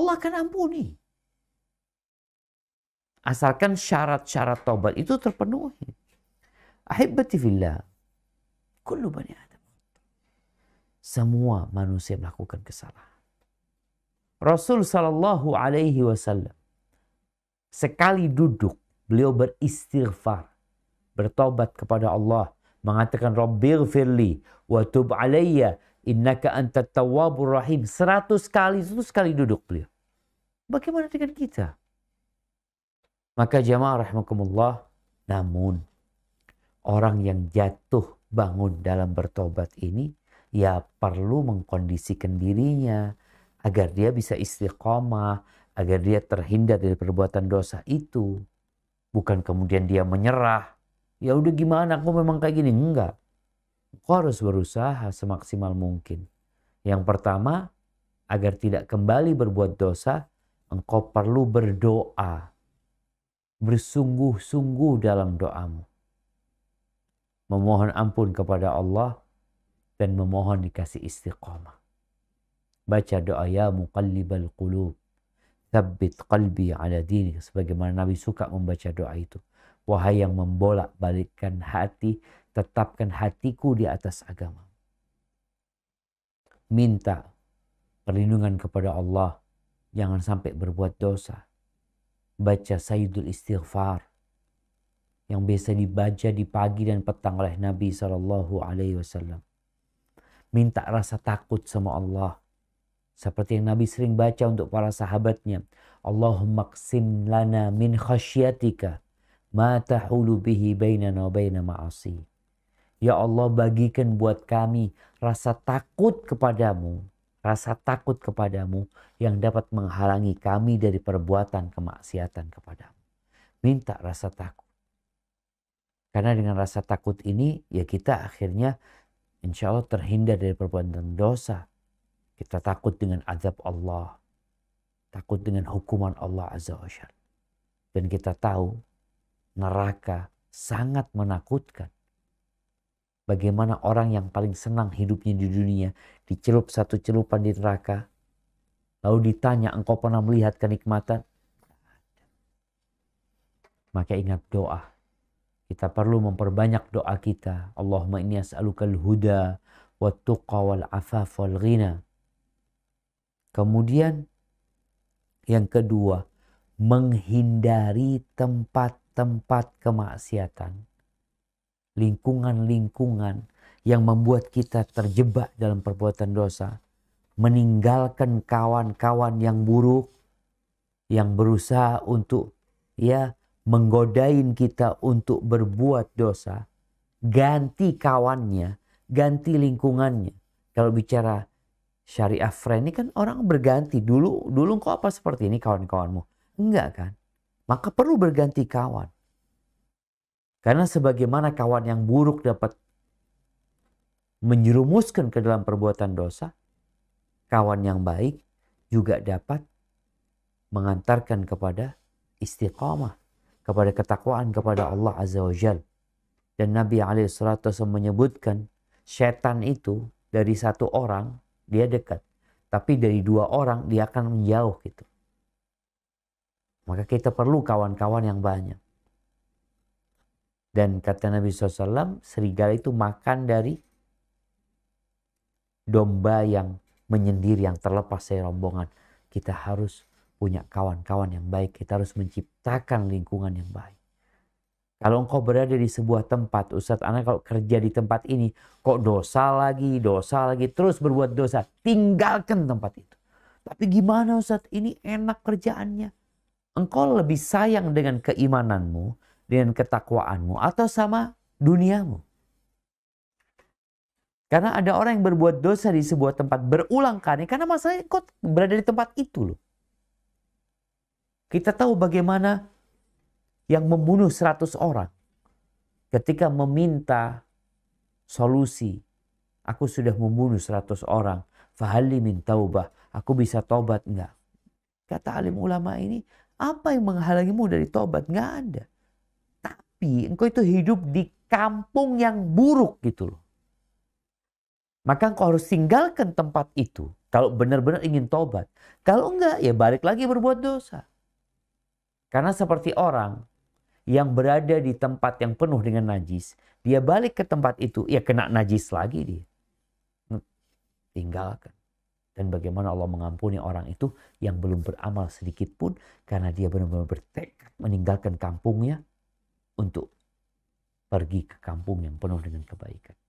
Allah akan ampuni. Asalkan syarat-syarat taubat itu terpenuhi. Ahibbati fillah, kullu bani Adam. Semua manusia melakukan kesalahan. Rasul sallallahu alaihi wasallam sekali duduk, beliau beristighfar, bertobat kepada Allah, mengatakan Rabbighfirli wa tub alayya innaka antat tawwabur rahim. 100 kali, itu sekali duduk beliau. Bagaimana dengan kita? Maka jamaah rahimakumullah, namun orang yang jatuh bangun dalam bertobat ini ya perlu mengkondisikan dirinya agar dia bisa istiqamah, agar dia terhindar dari perbuatan dosa itu. Bukan kemudian dia menyerah. Ya udah gimana, aku memang kayak gini. Enggak. Kau harus berusaha semaksimal mungkin. Yang pertama, agar tidak kembali berbuat dosa, engkau perlu berdoa. Bersungguh-sungguh dalam doamu. Memohon ampun kepada Allah dan memohon dikasih istiqamah. Baca doa ya muqallibal qulub, tsabbit qalbi ala dinik. Sebagaimana Nabi suka membaca doa itu. Wahai yang membolak-balikkan hati, tetapkan hatiku di atas agama. Minta perlindungan kepada Allah. Jangan sampai berbuat dosa. Baca Sayyidul Istighfar yang biasa dibaca di pagi dan petang oleh Nabi SAW. Minta rasa takut sama Allah. Seperti yang Nabi sering baca untuk para sahabatnya. Allahumma qsim lana min khasyatika ma tahulu bihi bainana wa baina ma'asi. Ya Allah, bagikan buat kami rasa takut kepadamu. Rasa takut kepadamu yang dapat menghalangi kami dari perbuatan kemaksiatan kepadamu. Minta rasa takut. Karena dengan rasa takut ini ya kita akhirnya insya Allah terhindar dari perbuatan dosa. Kita takut dengan azab Allah. Takut dengan hukuman Allah Azza wa Jalla. Dan kita tahu neraka sangat menakutkan. Bagaimana orang yang paling senang hidupnya di dunia dicelup satu celupan di neraka. Lalu ditanya, engkau pernah melihat kenikmatan? Maka ingat doa. Kita perlu memperbanyak doa kita. Allahumma inni as'alukal huda wat tuqa wal afaf wal ghina. Kemudian yang kedua, menghindari tempat-tempat kemaksiatan. Lingkungan-lingkungan yang membuat kita terjebak dalam perbuatan dosa. Meninggalkan kawan-kawan yang buruk, yang berusaha untuk menggodain kita untuk berbuat dosa. Ganti kawannya, ganti lingkungannya. Kalau bicara syariah friend ini kan orang berganti. Dulu kok apa seperti ini kawan-kawanmu? Enggak kan? Maka perlu berganti kawan. Karena sebagaimana kawan yang buruk dapat menjerumuskan ke dalam perbuatan dosa, kawan yang baik juga dapat mengantarkan kepada istiqamah, kepada ketakwaan kepada Allah Azza wa Jalla. Dan Nabi SAW menyebutkan setan itu dari satu orang dia dekat, tapi dari dua orang dia akan menjauh gitu. Maka kita perlu kawan-kawan yang banyak. Dan kata Nabi SAW, serigala itu makan dari domba yang menyendiri, yang terlepas dari rombongan. Kita harus punya kawan-kawan yang baik. Kita harus menciptakan lingkungan yang baik. Kalau engkau berada di sebuah tempat, Ustadz Ana kalau kerja di tempat ini, kok dosa lagi, terus berbuat dosa. Tinggalkan tempat itu. Tapi gimana Ustadz, ini enak kerjaannya. Engkau lebih sayang dengan keimananmu, dengan ketakwaanmu, atau sama duniamu. Karena ada orang yang berbuat dosa di sebuah tempat berulang kali, karena masalahnya kau berada di tempat itu loh. Kita tahu bagaimana yang membunuh 100 orang. Ketika meminta solusi, aku sudah membunuh 100 orang. Fahalli min taubah, aku bisa tobat enggak? Kata alim ulama ini, apa yang menghalangimu dari tobat? Enggak ada. Tapi engkau itu hidup di kampung yang buruk gitu loh. Maka engkau harus tinggalkan tempat itu. Kalau benar-benar ingin tobat. Kalau enggak, ya balik lagi berbuat dosa. Karena seperti orang yang berada di tempat yang penuh dengan najis, dia balik ke tempat itu, ya kena najis lagi dia. Tinggalkan. Dan bagaimana Allah mengampuni orang itu yang belum beramal sedikit pun, karena dia benar-benar bertekad meninggalkan kampungnya untuk pergi ke kampung yang penuh dengan kebaikan.